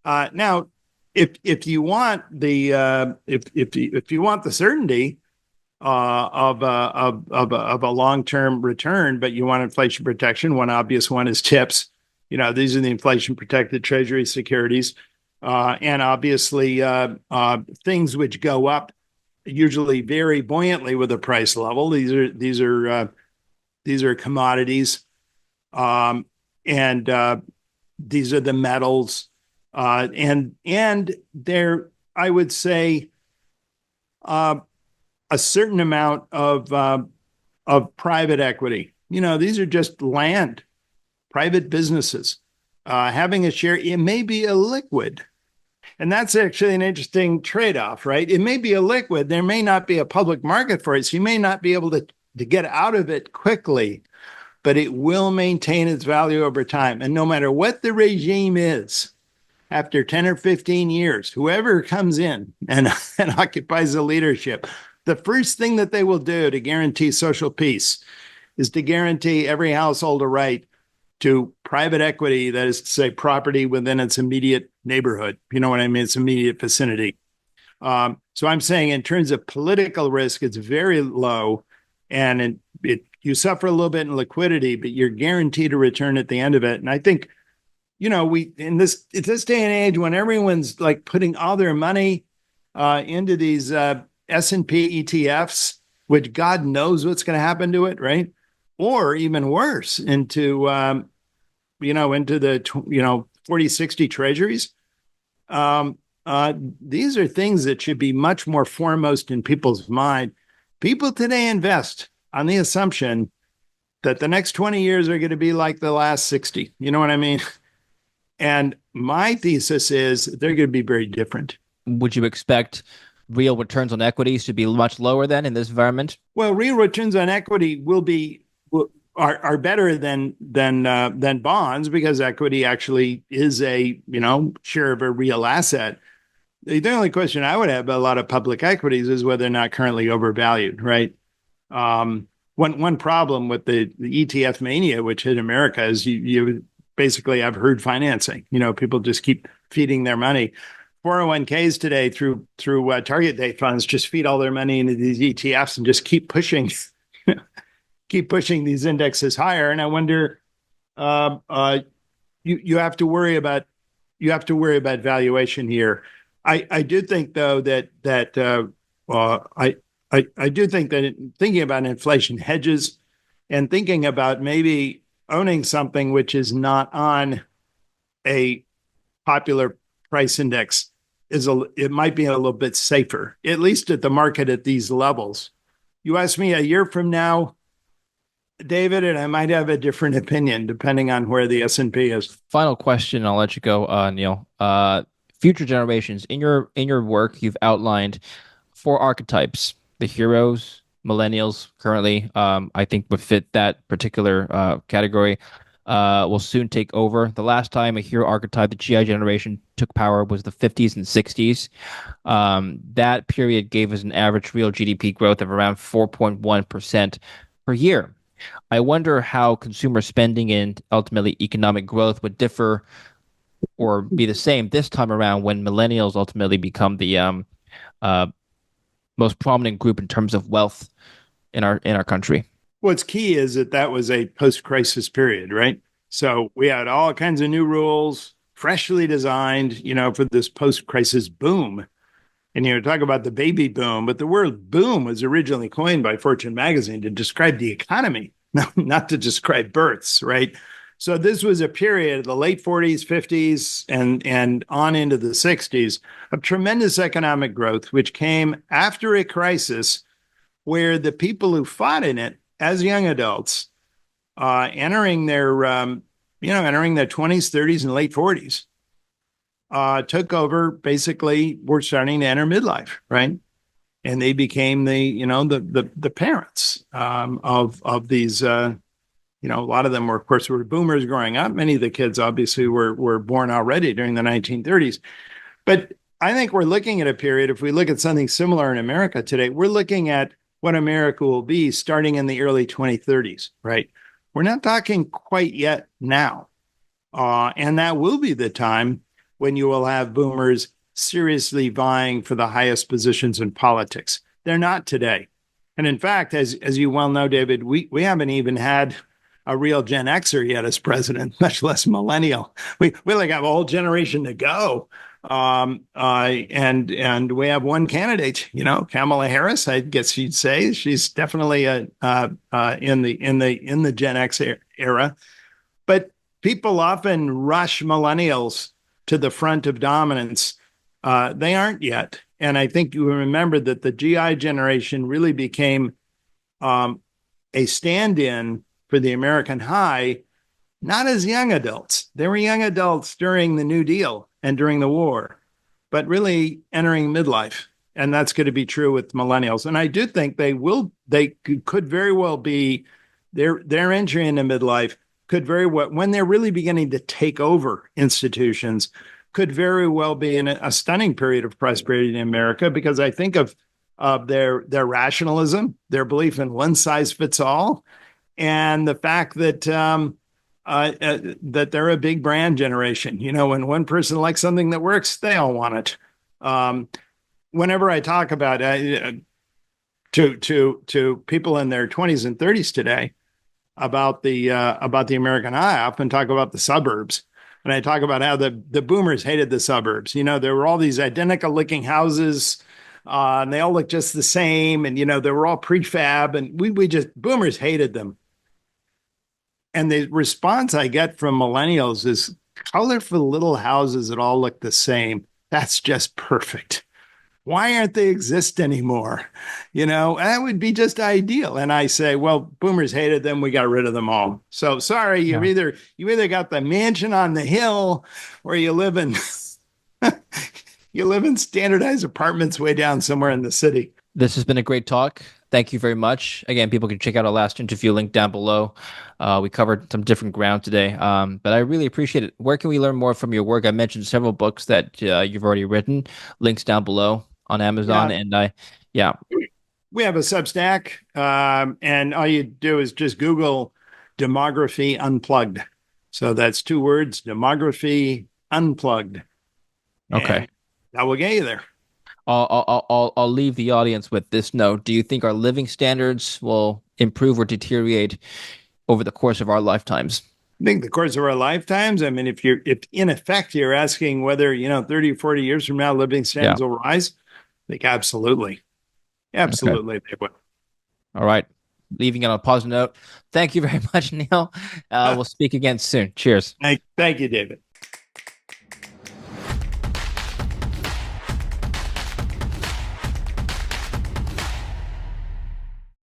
now, if you want if you want the certainty of a long-term return, but you want inflation protection, one obvious one is TIPS. These are the inflation-protected Treasury securities, and obviously things which go up usually very buoyantly with the price level. These are commodities, and these are the metals, and they're, I would say, a certain amount of private equity. These are just land, private businesses having a share. It may be a liquid. And that's actually an interesting trade-off, right? It may be a liquid. There may not be a public market for it. So you may not be able to get out of it quickly, but it will maintain its value over time. And no matter what the regime is, after 10 or 15 years, whoever comes in and occupies the leadership, the first thing that they will do to guarantee social peace is to guarantee every household a right to private equity, that is to say, property within its immediate neighborhood. You know what I mean? Its immediate vicinity. So I'm saying in terms of political risk, it's very low, and you suffer a little bit in liquidity, but you're guaranteed a return at the end of it. And I think, we in this day and age when everyone's like putting all their money into these S&P ETFs, which God knows what's going to happen to it, right? Or even worse, into the 40, 60 treasuries. These are things that should be much more foremost in people's mind. People today invest on the assumption, that the next 20 years are going to be like the last 60. You know what I mean? And my thesis is they're going to be very different. Would you expect real returns on equities to be much lower then in this environment? Well, real returns on equity are better than bonds because equity actually is a share of a real asset. The only question I would have about a lot of public equities is whether or not currently overvalued, right? One problem with the ETF mania, which hit America, is you basically have herd financing. People just keep feeding their money. 401ks today through target date funds just feed all their money into these ETFs and just keep pushing these indexes higher. And I wonder, you have to worry about valuation here. I do think though I do think that thinking about inflation hedges and thinking about maybe owning something which is not on a popular price index it might be a little bit safer, at least at the market at these levels. You ask me a year from now, David, and I might have a different opinion depending on where the S&P is. Final question, I'll let you go, Neil. Future generations. In your work, you've outlined four archetypes: the heroes, millennials currently, I think would fit that particular category. Will soon take over. The last time a hero archetype, the GI generation, took power was the 50s and 60s. That period gave us an average real GDP growth of around 4.1% per year. I wonder how consumer spending and ultimately economic growth would differ or be the same this time around when millennials ultimately become the uh, most prominent group in terms of wealth in our country. What's key is that was a post-crisis period, right? So we had all kinds of new rules, freshly designed, for this post-crisis boom. And talk about the baby boom, but the word boom was originally coined by Fortune magazine to describe the economy, not to describe births, right? So this was a period, the late 40s, 50s, and on into the 60s, of tremendous economic growth, which came after a crisis where the people who fought in it as young adults, entering their 20s, 30s, and late 40s, took over. Basically, were starting to enter midlife, right? And they became the parents of these. A lot of them were, of course, were boomers growing up. Many of the kids obviously were born already during the 1930s. But I think we're looking at a period, if we look at something similar in America today, we're looking at what America will be starting in the early 2030s, right? We're not talking quite yet now. And that will be the time when you will have boomers seriously vying for the highest positions in politics. They're not today. And in fact, as you well know, David, we haven't even had a real Gen Xer yet as president, much less millennial. We like have a whole generation to go. And we have one candidate, Kamala Harris. I guess you'd say she's definitely in the Gen X era. But people often rush millennials to the front of dominance. They aren't yet. And I think you remember that the GI generation really became a stand-in for the American high, not as young adults. They were young adults during the New Deal and during the war, but really entering midlife. And that's going to be true with millennials. And I do think they could very well be their entry into midlife could very well, when they're really beginning to take over institutions, could very well be in a stunning period of prosperity in America, because I think of their rationalism, their belief in one size fits all, and the fact that that they're a big brand generation. When one person likes something that works, they all want it. Whenever I talk about to people in their 20s and 30s today about the American high, I often talk about the suburbs. And I talk about how the boomers hated the suburbs. There were all these identical looking houses, and they all looked just the same. And, they were all prefab, and boomers hated them. And the response I get from millennials is colorful little houses that all look the same. That's just perfect. Why aren't they exist anymore? That would be just ideal. And I say, well, boomers hated them. We got rid of them all. So sorry, Yeah. you either got the mansion on the hill or you live in you live in standardized apartments way down somewhere in the city. This has been a great talk. Thank you very much. Again, people can check out our last interview link down below. We covered some different ground today, but I really appreciate it. Where can we learn more from your work? I mentioned several books that you've already written. Links down below on Amazon, Yeah, and yeah, we have a Substack, and all you do is just Google demography unplugged. So that's two words, demography unplugged, okay. and that will get you there. I'll leave the audience with this note. Do you think our living standards will improve or deteriorate over the course of our lifetimes? I think the course of our lifetimes, I mean, if in effect you're asking whether, 30 or 40 years from now, living Yeah. standards will rise, I think absolutely. Okay. Absolutely they will. All right. Leaving it on a positive note. Thank you very much, Neil. We'll speak again soon. Cheers. Thank you, David.